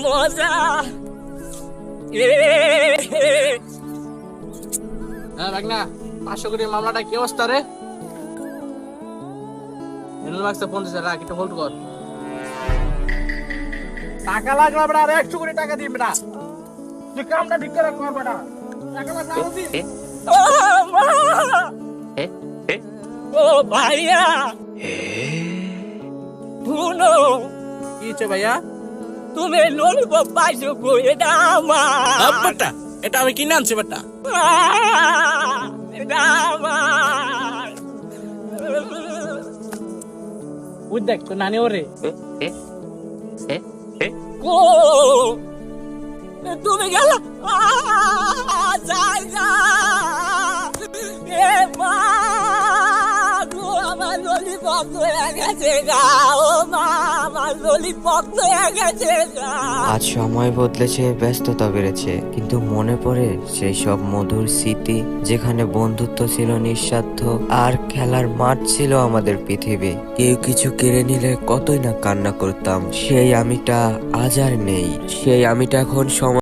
মজা। না 500 কোটির মামলাটা কি অবস্থা রে? লাগছে 50,000 রাখ, একটু হোল্ড কর। টাকা লাগলা বেটা, আর 100 কোটি টাকা দিন বেটা। তুই কামটা ঠিক করে কর বেটা। টাকা লাগলা দিন। ও মা, ও ভাইয়া শুনো, কি হচ্ছে ভাইয়া? তুমি ললিপপ পাইছো কই? এটা আমার। বেটা, এটা আমি কিনে আনছি বেটা। এটা আমার। ওই দেখ তো নানি ওরে। কো তুমি গেল জায়গা। এ মা গো, আমার ললিপপ হয়ে গেছে গা। ও মা, আমার ললিপপ হয়ে গেছে গা। আজ সময় বদলেছে, ব্যস্ততা বেড়েছে, কিন্তু মনে পড়ে সেই সব মধুর স্মৃতি, যেখানে বন্ধুত্ব ছিল নিঃস্বার্থ আর খেলার মাঠ ছিল আমাদের পৃথিবী। কেউ কিছু কেড়ে নিলে কতই না কান্না করতাম। সেই আমিটা আজ আর নেই। সেই আমিটা এখন সময়